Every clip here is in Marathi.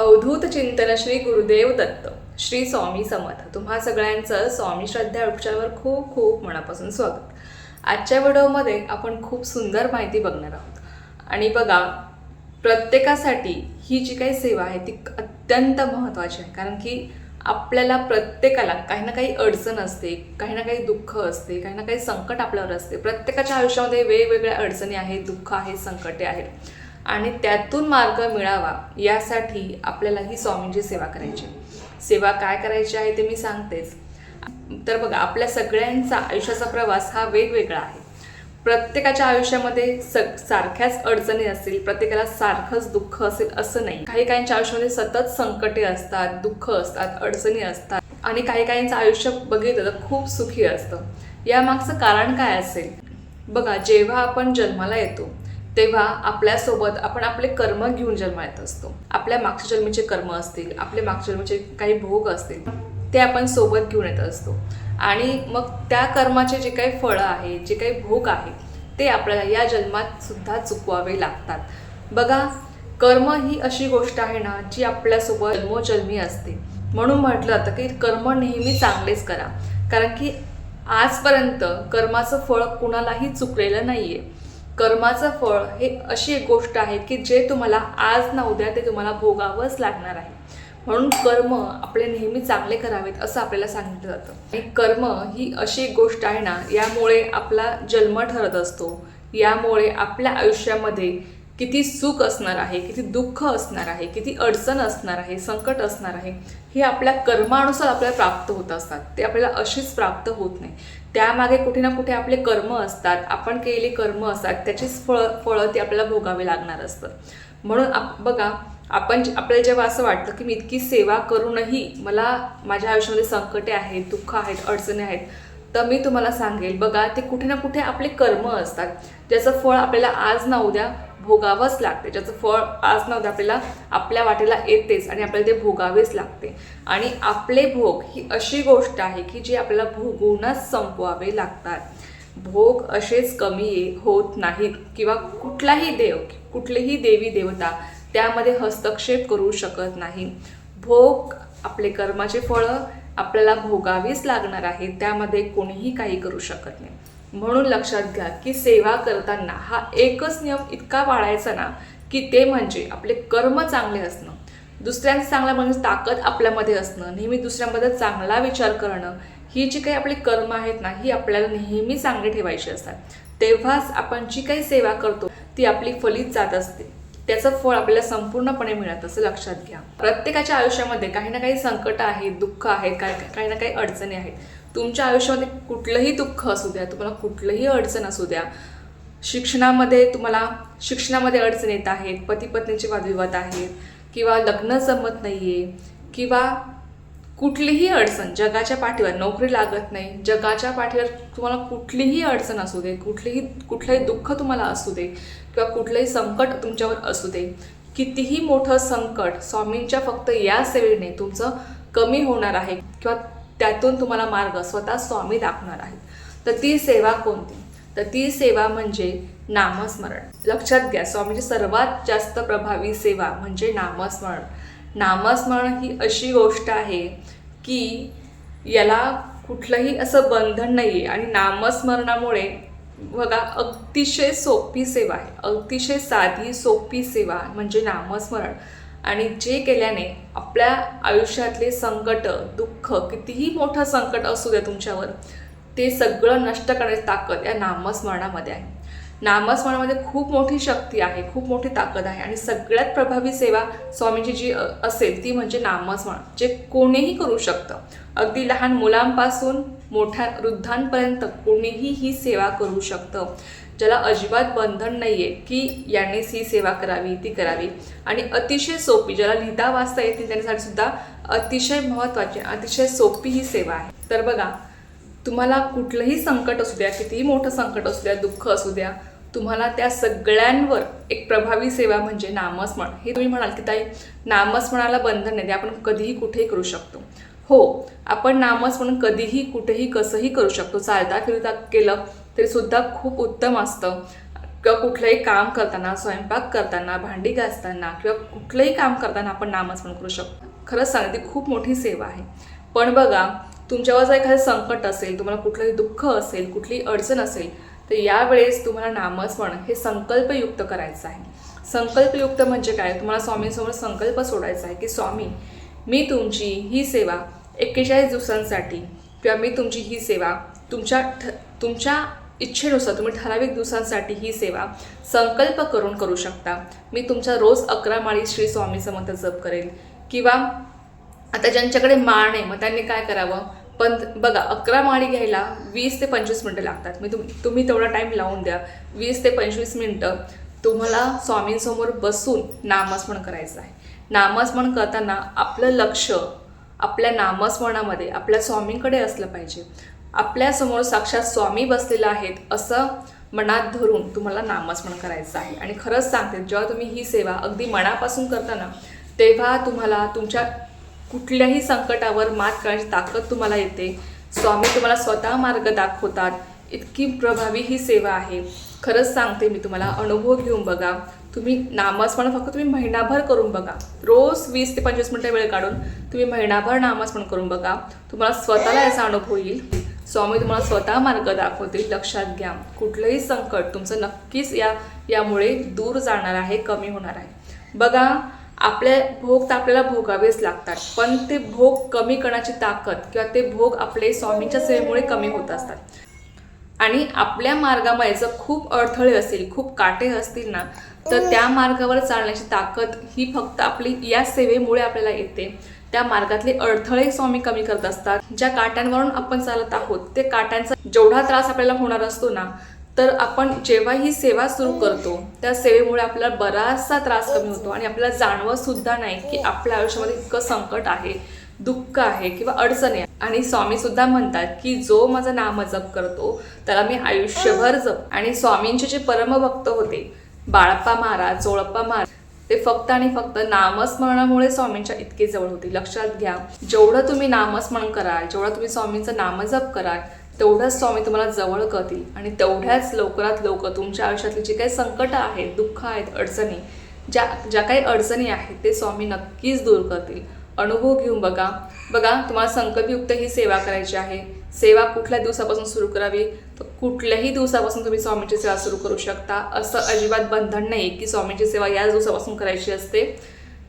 अवधूत चिंतन श्री गुरुदेव दत्त श्री स्वामी समर्थ. तुम्हा सगळ्यांचं स्वामी श्रद्धा उपचारावर खूप खूप मनापासून स्वागत. आजच्या व्हिडिओमध्ये आपण खूप सुंदर माहिती बघणार आहोत. आणि बघा, प्रत्येकासाठी ही जी काही सेवा आहे ती अत्यंत महत्त्वाची आहे. कारण की आपल्याला प्रत्येकाला काही ना काही अडचण असते, काही ना काही दुःख असते, काही ना काही संकट आपल्यावर असते. प्रत्येकाच्या आयुष्यामध्ये वेगवेगळ्या अडचणी आहेत, दुःख आहेत, संकटे आहेत. आणि त्यातून मार्ग मिळावा यासाठी आपल्याला ही स्वामींची सेवा करायची. सेवा काय करायची आहे ते मी सांगतेच. तर बघा, आपल्या सगळ्यांचा आयुष्याचा प्रवास हा वेगवेगळा आहे. प्रत्येकाच्या आयुष्यामध्ये सारख्याच अडचणी असतील, प्रत्येकाला सारखंच दुःख असेल असं नाही. काही काहींच्या आयुष्यामध्ये सतत संकटे असतात, दुःख असतात, अडचणी असतात. आणि काही काहींचं आयुष्य बघितलं तर खूप सुखी असतं. यामागचं कारण काय असेल? बघा, जेव्हा आपण जन्माला येतो तेव्हा आपल्यासोबत आपण आपले कर्म घेऊन जन्माला येत असतो. आपल्या मागच्या जन्मीचे कर्म असतील, आपले मागच्या जन्मीचे काही भोग असतील, ते आपण सोबत घेऊन येत असतो. आणि मग त्या कर्माचे जे काही फळं आहे, जे काही भोग आहे, ते आपल्याला या जन्मात सुद्धा चुकवावे लागतात. बघा, कर्म ही अशी गोष्ट आहे ना, जी आपल्यासोबत जन्मोजन्मी असते. म्हणून म्हटलं जातं की कर्म नेहमी चांगलेच करा. कारण की आजपर्यंत कर्माचं फळ कुणालाही चुकलेलं नाही आहे. कर्माचं फळ हे अशी एक गोष्ट आहे की जे तुम्हाला आज ना उद्या ते तुम्हाला भोगावंच लागणार आहे. म्हणून कर्म आपले नेहमी चांगले करावेत असं आपल्याला सांगितलं जातं. आणि कर्म ही अशी एक गोष्ट आहे ना, यामुळे आपला जन्म ठरत असतो. यामुळे आपल्या आयुष्यामध्ये किती सुख असणार आहे, किती दुःख असणार आहे, किती अडचण असणार आहे, संकट असणार आहे, हे आपल्या कर्मानुसार आपल्याला प्राप्त होत असतात. ते आपल्याला अशीच प्राप्त होत नाही. त्यामागे कुठे ना कुठे आपले कर्म असतात, आपण केलेली कर्म असतात, त्याचीच फळं ती आपल्याला भोगावी लागणार असतं. म्हणून बघा, आपल्याला जेव्हा असं वाटतं की मी इतकी सेवा करूनही मला माझ्या आयुष्यामध्ये संकटे आहेत, दुःख आहेत, अडचणी आहेत, तर मी तुम्हाला सांगेल, बघा, ते कुठे ना कुठे आपले कर्म असतात, ज्याचं फळ आपल्याला आज ना उद्या भोगावंच लागते. ज्याचं फळ आज ना उद्या आपल्याला आपल्या वाटेला येतेच आणि आपल्याला ते भोगावेच लागते. आणि आपले भोग ही अशी गोष्ट आहे की जी आपल्याला भोगूनच संपवावे लागतात. भोग असेच कमी होत नाहीत किंवा कुठलाही देव, कुठलीही देवी देवता त्यामध्ये हस्तक्षेप करू शकत नाही. भोग आपले कर्माचे फळं आपल्याला भोगावीच लागणार आहे. त्यामध्ये कोणीही काही करू शकत नाही. म्हणून लक्षात घ्या की सेवा करताना हा एकच नियम इतका पाळायचा ना, की ते म्हणजे आपले कर्म चांगले असणं, दुसऱ्यांचं चांगलं म्हणजे ताकद आपल्यामध्ये असणं, नेहमी दुसऱ्यांबद्दल चांगला विचार करणं. ही जी काही आपली कर्म आहेत ना, ही आपल्याला नेहमी चांगली ठेवायची असतात. तेव्हाच आपण जी काही सेवा करतो ती आपली फलित जात असते, त्याचं फळ आपल्याला संपूर्णपणे मिळत असं लक्षात घ्या. प्रत्येकाच्या आयुष्यामध्ये काही ना काही संकट आहेत, दुःख आहेत, काही ना काही अडचणी आहेत. तुमच्या आयुष्यामध्ये कुठलंही दुःख असू द्या, तुम्हाला कुठलंही अडचण असू द्या, शिक्षणामध्ये अडचण येत आहेत, पती पत्नीचे वादविवाद आहेत, किंवा लग्न जमत नाही आहे, किंवा कुठलीही अडचण, जगाच्या पाठीवर नोकरी लागत नाही, जगाच्या पाठीवर तुम्हाला कुठलीही अडचण असू दे, कुठलंही दुःख तुम्हाला असू दे, किंवा कुठलंही संकट तुमच्यावर असू दे, कितीही मोठं संकट स्वामींच्या फक्त या सेवेने तुमचं कमी होणार आहे किंवा त्यातून तुम्हाला मार्ग स्वतः स्वामी दाखवणार आहेत. तर ती सेवा कोणती? तर ती सेवा म्हणजे नामस्मरण. लक्षात घ्या, स्वामींची सर्वात जास्त प्रभावी सेवा म्हणजे नामस्मरण. नामस्मरण ही अशी गोष्ट आहे की याला कुठलंही असं बंधन नाही आहे. आणि नामस्मरणामुळे बघा, अतिशय सोपी सेवा आहे, अतिशय साधी सोपी सेवा म्हणजे नामस्मरण. आणि जे केल्याने आपल्या आयुष्यातले संकट, दुःख, कितीही मोठं संकट असू द्या तुमच्यावर, ते सगळं नष्ट करण्याची ताकद या नामस्मरणामध्ये आहे. नामस्मरणामध्ये खूप मोठी शक्ती आहे, खूप मोठी ताकद आहे. आणि सगळ्यात प्रभावी सेवा स्वामींची जी असेल ती म्हणजे नामस्मरण, जे कोणीही करू शकतं. अगदी लहान मुलांपासून मोठ्या वृद्धांपर्यंत कोणीही ही सेवा करू शकतं. ज्याला अजिबात बंधन नाही आहे की यानेच ही सेवा करावी, ती करावी. आणि अतिशय सोपी, ज्याला लिहिता वाचता येते त्यांच्यासाठी सुद्धा अतिशय महत्त्वाची, अतिशय सोपी ही सेवा आहे. तर बघा, तुम्हाला कुठलंही संकट असू द्या, कितीही मोठं संकट असू द्या, दुःख असू द्या, तुम्हाला त्या सगळ्यांवर एक प्रभावी सेवा म्हणजे नामस्मरण. हे तुम्ही म्हणाल की ताई, नामस्मरणाला बंधन नाही, आपण कधीही कुठेही करू शकतो. हो, आपण नामस्मरण कधीही कुठेही कसंही करू शकतो. चालता फिरता केलं तरी सुद्धा खूप उत्तम असतं. किंवा कुठलंही काम करताना, स्वयंपाक करताना, भांडी घासताना किंवा कुठलंही काम करताना आपण नामस्मरण करू शकतो. खरंच सांगते ती खूप मोठी सेवा आहे. पण बघा, तुमच्यावर जर एखादं संकट असेल, तुम्हाला कुठलंही दुःख असेल, कुठलीही अडचण असेल, तर यावेळेस तुम्हाला नामस्मरण हे संकल्पयुक्त करायचं आहे. संकल्पयुक्त म्हणजे काय? तुम्हाला स्वामींसमोर संकल्प सोडायचा आहे की स्वामी, मी तुमची ही सेवा 41 दिवसांसाठी किंवा मी तुमची ही सेवा तुमच्या इच्छेनुसार तुम्ही ठराविक दिवसांसाठी ही सेवा संकल्प करून करू शकता. मी तुमच्या रोज 11 माळी श्री स्वामी समर्थ जप करेल. किंवा आता ज्यांच्याकडे माळ नाही, मग त्यांनी काय करावं? पण बघा, 11 माळी घ्यायला 20 ते 25 मिनटं लागतात. मी तुम्ही तेवढा टाईम लावून द्या. 20 ते 25 मिनटं तुम्हाला स्वामींसमोर बसून नामस्मरण करायचं आहे. नामस्मरण करताना आपलं लक्ष आपल्या नामस्मरणामध्ये आपल्या स्वामींकडे असलं पाहिजे. आपल्यासमोर साक्षात स्वामी बसलेला आहेत असं मनात धरून तुम्हाला नामस्मरण करायचं आहे. आणि खरंच सांगते, जेव्हा तुम्ही ही सेवा अगदी मनापासून करताना, तेव्हा तुम्हाला तुमच्या कुठल्याही संकटावर मात करण्याची ताकद तुम्हाला येते. स्वामी तुम्हाला स्वतः मार्ग दाखवतात. इतकी प्रभावी ही सेवा आहे. खरंच सांगते मी तुम्हाला, अनुभव घेऊन बघा. तुम्ही नामस्मरण फक्त तुम्ही महिनाभर करून बघा. रोज 20 ते 25 मिनटं वेळ काढून तुम्ही महिनाभर नामस्मरण करून बघा. तुम्हाला स्वतःला याचा अनुभव येईल. स्वामी तुम्हाला स्वतः मार्ग दाखवतील. लक्षात घ्या, कुठलंही संकट तुमचं नक्कीच यामुळे दूर जाणार आहे, कमी होणार आहे. बघा, आपले भोग तर आपल्याला भोगावेच लागतात, पण ते भोग कमी करण्याची ताकद किंवा ते भोग आपले स्वामींच्या सेवेमुळे कमी होत असतात. आणि आपल्या मार्गामध्ये जर खूप अडथळे असतील, खूप काटे असतील ना, तर त्या मार्गावर चालण्याची ताकद ही फक्त आपली या सेवेमुळे आपल्याला येते. त्या मार्गातले अडथळे स्वामी कमी करत असतात. ज्या काट्यांवरून आपण चालत आहोत, ते काट्यांचा जेवढा त्रास आपल्याला होणार असतो ना, तर आपण जेव्हा ही सेवा सुरू करतो, त्या सेवेमुळे आपल्याला बराचसा त्रास कमी होतो. आणि आपल्याला जाणवत सुद्धा नाही की आपल्या आयुष्यामध्ये इतकं संकट आहे, दुःख आहे किंवा अडचणी आहे. आणि स्वामी सुद्धा म्हणतात की जो माझा नाम जप करतो त्याला मी आयुष्यभर जप. आणि स्वामींचे जे परमभक्त होते बाळप्पा महाराज, चोळप्पा महाराज, ते फक्त आणि फक्त नामस्मरणामुळे स्वामींच्या इतके जवळ होते. लक्षात घ्या, जेवढं तुम्ही नामस्मरण कराल, जेवढं तुम्ही स्वामींचं नामजप कराल, तेवढंच स्वामी तुम्हाला जवळ करतील. आणि तेवढ्याच लवकरात लवकर तुमच्या आयुष्यातली जी काही संकटं आहेत, दुःख आहेत, अडचणी, ज्या काही अडचणी आहेत, ते स्वामी नक्कीच दूर करतील. अनुभव घेऊन बघा. तुम्हाला संकल्पयुक्त ही सेवा करायची आहे. सेवा कुठल्या दिवसापासून सुरू करावी? तर कुठल्याही दिवसापासून तुम्ही स्वामींची सेवा सुरू करू शकता. असं अजिबात बंधन नाही की स्वामींची सेवा याच दिवसापासून करायची असते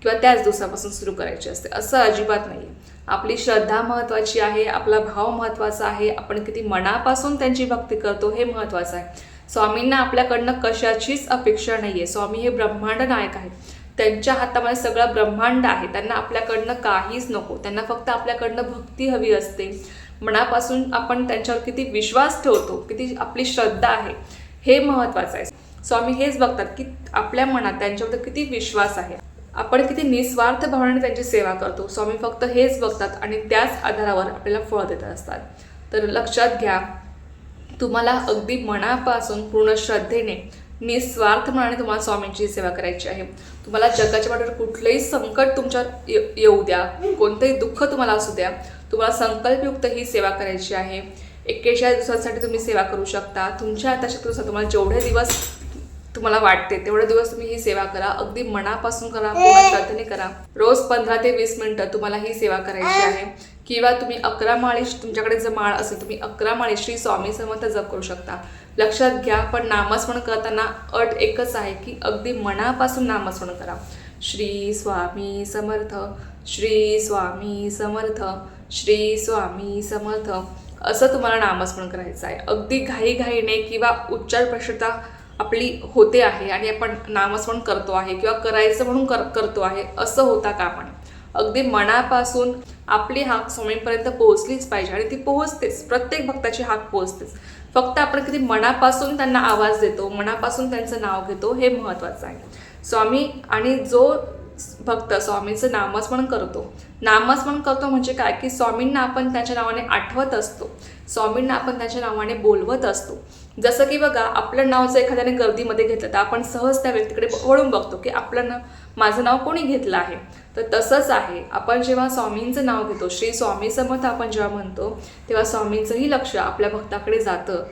किंवा त्याच दिवसापासून सुरू करायची असते, असं अजिबात नाही. आपली श्रद्धा महत्त्वाची आहे, आपला भाव महत्त्वाचा आहे, आपण किती मनापासून त्यांची भक्ती करतो हे महत्त्वाचं आहे. स्वामींना आपल्याकडनं कशाचीच अपेक्षा नाही आहे. स्वामी हे ब्रह्मांड नायक आहेत. त्यांच्या हातामध्ये सगळं ब्रह्मांड आहे. त्यांना आपल्याकडनं काहीच नको. त्यांना फक्त आपल्याकडनं भक्ती हवी असते. मनापासून आपण त्यांच्यावर किती विश्वास ठेवतो, किती आपली श्रद्धा आहे, हे महत्त्वाचं आहे. स्वामी हेच बघतात की आपल्या मनात त्यांच्याबद्दल किती विश्वास आहे, आपण किती निस्वार्थ भावनेने त्यांची सेवा करतो. स्वामी फक्त हेच बघतात आणि त्याच आधारावर आपल्याला फळ देत असतात. तर लक्षात घ्या, तुम्हाला अगदी मनापासून पूर्ण श्रद्धेने निस्वार्थ मनाने तुम्हाला स्वामींची सेवा करायची आहे. तुम्हाला जगाच्या पाठीवर कुठलंही संकट तुमच्यावर येऊ द्या, कोणतंही दुःख तुम्हाला असू द्या, तुम्हाला संकल्पयुक्त ही सेवा करायची आहे. 41 दिवसांसाठी तुम्ही सेवा करू शकता. तुमच्या हाताशक्तीनुसार तुम्हाला जेवढे दिवस तुम्हाला वाटते तेवढे दिवस तुम्ही ही सेवा करा. अगदी मनापासून करा, पूर्ण श्रद्धेने करा. रोज 15 ते 20 मिनिटं तुम्हाला ही सेवा करायची आहे. किंवा तुम्ही 11 माळी, तुमच्याकडे जर माळ असेल तुम्ही 11 माळी श्री स्वामी समर्थ जप करू शकता. लक्षात घ्या, पण नामस्मरण करताना अट एकच आहे की अगदी मनापासून नामस्मरण करा. श्री स्वामी समर्थ, श्री स्वामी समर्थ, श्री स्वामी समर्थ, असं तुम्हाला नामस्मरण करायचं आहे. अगदी घाईघाईने किंवा उच्चार प्रशुद्धता आपली होते आहे आणि आपण नामस्मरण करतो आहे किंवा करायचं म्हणून करतो आहे, असं होता कामा नये. अगदी मनापासून आपली हाक स्वामींपर्यंत पोहोचलीच पाहिजे आणि ती पोहोचतेच. प्रत्येक भक्ताची हाक पोहोचतेच. फक्त आपण किती मनापासून त्यांना आवाज देतो, मनापासून त्यांचं नाव घेतो, हे महत्त्वाचं आहे. स्वामी आणि जो भक्त स्वामींचं नामस्मरण करतो म्हणजे काय की स्वामींना आपण त्यांच्या नावाने आठवत असतो, स्वामींना आपण त्यांच्या नावाने बोलवत असतो. जसं की बघा, आपलं नाव जर एखाद्याने गर्दीमध्ये घेतलं तर आपण सहज त्या व्यक्तीकडे वळून बघतो की माझं नाव कोणी घेतलं आहे. तर तसंच आहे, आपण जेव्हा स्वामींचं नाव घेतो, श्री स्वामी समर्थ आपण जेव्हा म्हणतो, तेव्हा स्वामींचंही लक्ष आपल्या भक्ताकडे जातं.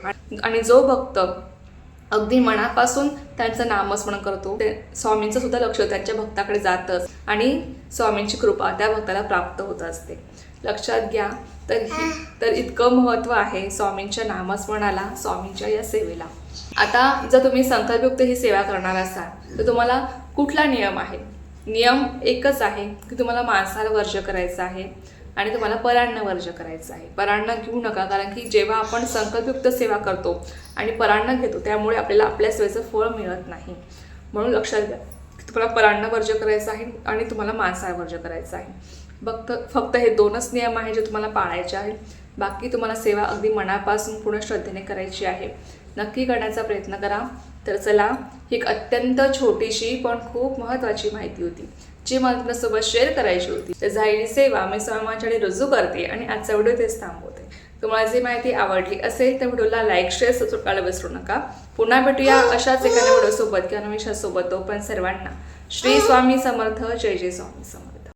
आणि जो भक्त अगदी मनापासून त्यांचं नामस्मरण करतो, ते स्वामींचं सुद्धा लक्ष त्यांच्या भक्ताकडे जातच आणि स्वामींची कृपा त्या भक्ताला प्राप्त होत असते. लक्षात घ्या. तर इतकं महत्त्व आहे स्वामींच्या नामस्मरणाला, स्वामींच्या या सेवेला. आता जर तुम्ही संकल्पयुक्त ही सेवा करणार असाल तर तुम्हाला कुठला नियम आहे? नियम एकच आहे की तुम्हाला मांसाहार वर्ज्य करायचं आहे आणि तुम्हाला परान्न वर्ज्य करायचं आहे. परान्न घेऊ नका, कारण की जेव्हा आपण संकल्पयुक्त सेवा करतो आणि परान्न घेतो त्यामुळे आपल्याला आपल्या सेवेचं फळ मिळत नाही. म्हणून लक्षात घ्या की तुम्हाला परान्न वर्ज्य करायचं आहे आणि तुम्हाला मांसाहार वर्ज्य करायचं आहे. फक्त हे 2च नियम आहे जे तुम्हाला पाळायचे आहेत. बाकी तुम्हाला सेवा अगदी मनापासून पूर्ण श्रद्धेने करायची आहे. नक्की करण्याचा प्रयत्न करा. तर चला, ही एक अत्यंत छोटीशी पण खूप महत्त्वाची माहिती होती जी मला तुमच्यासोबत शेअर करायची होती. तर झालेली सेवा मी स्वामींच्याकडे रुजू करते आणि आजचा व्हिडिओ तेच थांबवते. तुम्हाला जी माहिती आवडली असेल तर व्हिडिओला लाईक, शेअर, सबस्क्राईब करायला विसरू नका. पुन्हा भेटूया अशाच एखाद्या व्हिडिओसोबत किंवा नवीन सोबत. तोपर्यंत सर्वांना श्री स्वामी समर्थ. जय जय स्वामी समर्थ.